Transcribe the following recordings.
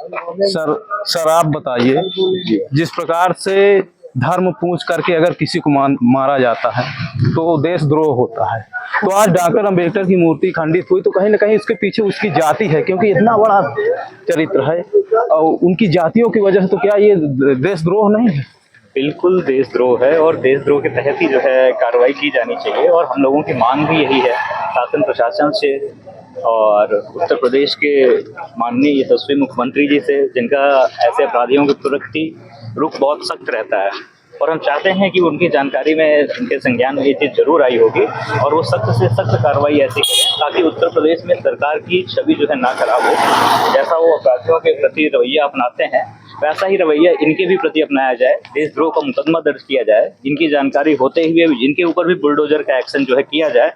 Sir sir आप बताइए, जिस प्रकार से धर्म पूछ करके अगर किसी को मारा जाता है तो वो देशद्रोह होता है। तो आज डॉक्टर अंबेडकर की मूर्ति खंडित हुई तो कहीं ना कहीं उसके पीछे उसकी जाति है, क्योंकि इतना बड़ा चरित्र है और उनकी जातियों की वजह से, तो क्या ये देशद्रोह नहीं है? बिल्कुल देशद्रोह है और देशद्रोह के तहत ही जो है कार्रवाई की जानी चाहिए। और हम लोगों की मांग भी यही है शासन प्रशासन से और उत्तर प्रदेश के माननीय यशस्वी मुख्यमंत्री जी से, जिनका ऐसे अपराधियों के प्रति रुख बहुत सख्त रहता है। और हम चाहते हैं कि उनकी जानकारी में, उनके संज्ञान में ये चीज़ जरूर आई होगी और वो सख्त से सख्त कार्रवाई ऐसी करें ताकि उत्तर प्रदेश में सरकार की छवि जो है ना खराब हो। जैसा वो अपराधियों के प्रति रवैया अपनाते हैं वैसा ही रवैया इनके भी प्रति अपनाया जाए, देशद्रोह का मुकदमा दर्ज किया जाए, इनकी जानकारी होते हुए इनके ऊपर भी बुलडोजर का एक्शन जो है किया जाए।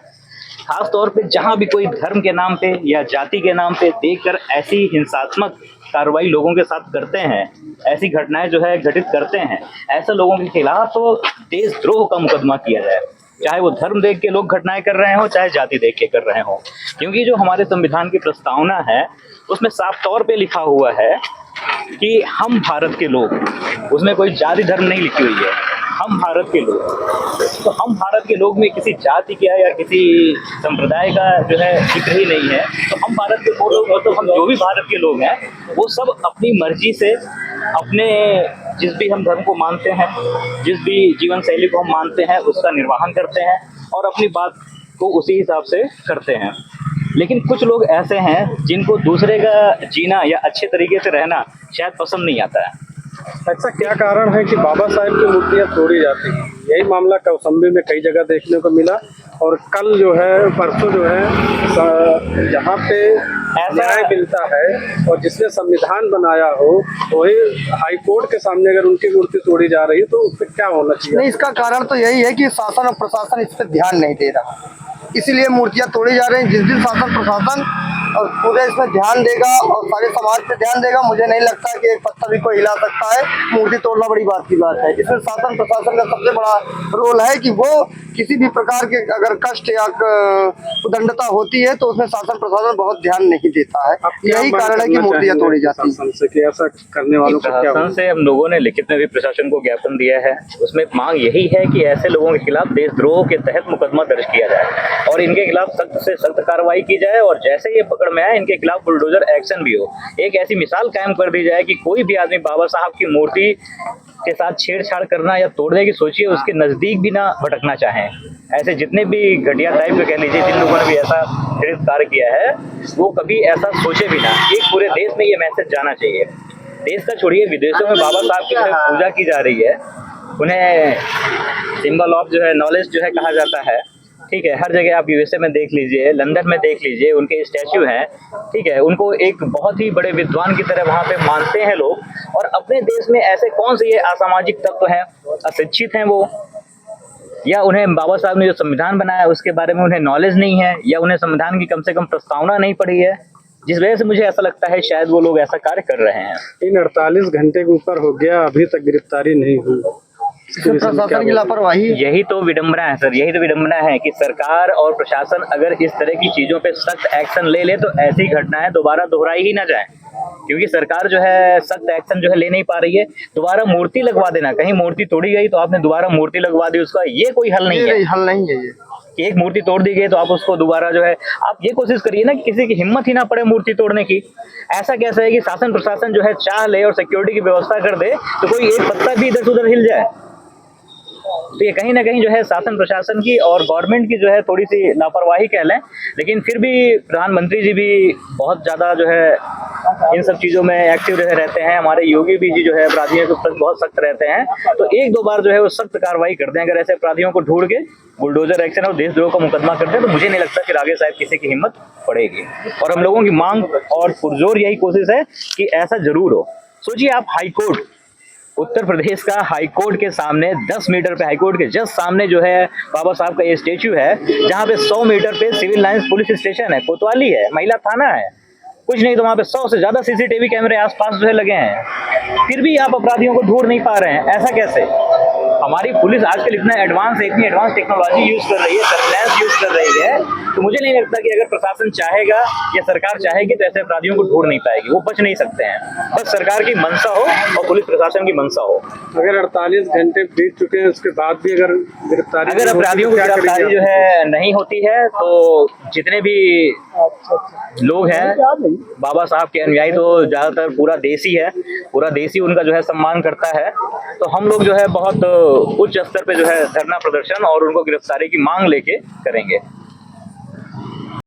खास तौर पे जहां भी कोई धर्म के नाम पे या जाति के नाम पे देखकर ऐसी हिंसात्मक कार्रवाई लोगों के साथ करते हैं, ऐसी घटनाएं जो है घटित करते हैं, ऐसे लोगों के खिलाफ देशद्रोह का मुकदमा किया जाए। चाहे वो धर्म देख के लोग घटनाएं कर रहे हो, चाहे जाति देख के कर रहे हो। क्योंकि जो हमारे संविधान की प्रस्तावना है उसमें साफ तौर पे लिखा हुआ है कि हम भारत के लोग, उसमें कोई जाति धर्म नहीं लिखी हुई है, हम भारत के लोग। तो हम भारत के लोग में किसी जाति का या किसी संप्रदाय का जो है जिक्र ही नहीं है। तो हम भारत के लोग, मतलब हम जो भी भारत के लोग हैं वो सब अपनी मर्जी से अपने जिस भी हम धर्म को मानते हैं, जिस भी जीवन शैली को हम मानते हैं उसका निर्वाहन करते हैं और अपनी बात को उसी हिसाब से करते हैं। लेकिन कुछ लोग ऐसे हैं जिनको दूसरे का जीना या अच्छे तरीके से रहना शायद पसंद नहीं आता है। ऐसा क्या कारण है कि बाबा साहेब की मूर्तियां तोड़ी जाती हैं? यही मामला कौशाम्बी में कई जगह देखने को मिला और कल जो है, परसों जो है, जहाँ पे न्याय मिलता है और जिसने संविधान बनाया हो वही हाई कोर्ट के सामने अगर उनकी मूर्ति तोड़ी जा रही है तो उस पर क्या होना चाहिए? नहीं, इसका कारण तो यही है कि शासन और प्रशासन इस पर ध्यान नहीं दे रहा, इसीलिए मूर्तियां तोड़ी जा रही हैं। जिस दिन शासन प्रशासन और पूरे इसमें ध्यान देगा और सारे समाज पे ध्यान देगा, मुझे नहीं लगता कि एक पत्थर भी कोई हिला सकता है। मूर्ति तोड़ना बड़ी बात की बात है। इसमें शासन प्रशासन का सबसे बड़ा रोल है कि वो किसी भी प्रकार के अगर कष्ट या उदंडता होती है तो उसमें शासन प्रशासन बहुत ध्यान नहीं देता है। यही कारण है कि मूर्तियां तोड़ी जाती है। ऐसा करने वालों को क्या प्रशासन से हम लोगों ने लिखित में भी प्रशासन को ज्ञापन दिया है। उसमें मांग यही है कि ऐसे लोगों के खिलाफ देशद्रोह के तहत मुकदमा दर्ज किया जाए और इनके खिलाफ सख्त से सख्त कार्रवाई की जाए और जैसे ये पकड़ में आए इनके खिलाफ बुलडोजर एक्शन भी हो। एक ऐसी मिसाल कायम कर दी जाए कि कोई भी आदमी बाबा साहब की मूर्ति के साथ छेड़छाड़ करना या तोड़ने की सोचिए, उसके नजदीक भी ना भटकना चाहें। ऐसे जितने भी घटिया टाइप के कह लीजिए, जिन लोगों ने भी ऐसा घृणित कार्य किया है वो कभी ऐसा सोचे भी ना। एक पूरे देश में ये मैसेज जाना चाहिए। देश का छोड़िए, विदेशों में बाबा साहब की पूजा की जा रही है, उन्हें सिंबल ऑफ जो है नॉलेज जो है कहा जाता है। ठीक है, हर जगह आप यूएसए में देख लीजिए, लंदन में देख लीजिए, उनके स्टैच्यू हैं। ठीक है, उनको एक बहुत ही बड़े विद्वान की तरह वहाँ पे मानते हैं लोग। और अपने देश में ऐसे कौन से ये असामाजिक तत्व हैं, अशिक्षित हैं वो, या उन्हें बाबा साहब ने जो संविधान बनाया उसके बारे में उन्हें नॉलेज नहीं है, या उन्हें संविधान की कम से कम प्रस्तावना नहीं पढ़ी है, जिस वजह से मुझे ऐसा लगता है शायद वो लोग ऐसा कार्य कर रहे हैं। इन 48 घंटे के ऊपर हो गया, अभी तक गिरफ्तारी नहीं हुई। प्रशासन की लापरवाही, यही तो विडंबना है सर, यही तो विडंबना है कि सरकार और प्रशासन अगर इस तरह की चीजों पे सख्त एक्शन ले ले तो ऐसी घटनाएं दोबारा दोहराई ही ना जाए। क्योंकि सरकार जो है सख्त एक्शन जो है ले नहीं पा रही है। दोबारा मूर्ति लगवा देना, कहीं मूर्ति तोड़ी गई तो आपने दोबारा मूर्ति लगवा दी, उसका ये कोई हल नहीं है। हल नहीं है ये कि एक मूर्ति तोड़ दी गई तो आप उसको दोबारा जो है, आप ये कोशिश करिए ना कि किसी की हिम्मत ही ना पड़े मूर्ति तोड़ने की। ऐसा कैसा है कि शासन प्रशासन जो है चाह ले और सिक्योरिटी की व्यवस्था कर दे तो कोई एक पत्ता भी इधर उधर हिल जाए। तो ये कहीं ना कहीं जो है शासन प्रशासन की और गवर्नमेंट की जो है थोड़ी सी लापरवाही कह लें। लेकिन फिर भी प्रधानमंत्री जी भी बहुत ज़्यादा जो है इन सब चीज़ों में एक्टिव रहते हैं। हमारे योगी भी जी जो है अपराधियों के ऊपर बहुत सख्त रहते हैं। तो एक दो बार जो है वो सख्त कार्रवाई करते हैं। अगर ऐसे अपराधियों को ढूंढ के बुलडोजर एक्शन और देशद्रोह का मुकदमा करते हैं तो मुझे नहीं लगता फिर आगे शायद किसी की हिम्मत पड़ेगी। और हम लोगों की मांग और पुरजोर यही कोशिश है कि ऐसा जरूर हो। सोचिए आप, हाई कोर्ट, उत्तर प्रदेश का हाई कोर्ट के सामने 10 मीटर पे, हाई कोर्ट के जस्ट सामने जो है बाबा साहब का ये स्टेच्यू है, जहाँ पे 100 मीटर पे सिविल लाइंस पुलिस स्टेशन है, कोतवाली है, महिला थाना है। कुछ नहीं तो वहाँ पे 100 से ज्यादा सीसीटीवी कैमरे आसपास जो है लगे हैं। फिर भी आप अपराधियों को ढूंढ नहीं पा रहे हैं, ऐसा कैसे? हमारी पुलिस आजकल इतना एडवांस है, इतनी एडवांस टेक्नोलॉजी यूज कर रही है, सर्विलांस यूज कर रही है, तो मुझे नहीं लगता कि अगर प्रशासन चाहेगा या सरकार चाहेगी तो ऐसे अपराधियों को ढूंढ नहीं पाएगी, वो बच नहीं सकते हैं। बस सरकार की मंशा हो और पुलिस प्रशासन की मंशा हो। अगर 48 घंटे बीत चुके हैं उसके बाद भी अगर गिरफ्तारी अगर नहीं होती अपराधियों तो की क्या करेंगे गिरफ्तारी जो आप? है नहीं होती है तो जितने भी लोग हैं बाबा साहब के अनुयायी, तो ज्यादातर पूरा देश ही है, पूरा देश ही उनका जो है सम्मान करता है, तो हम लोग जो है बहुत उच्च स्तर पे जो है धरना प्रदर्शन और उनको गिरफ्तारी की मांग लेके करेंगे।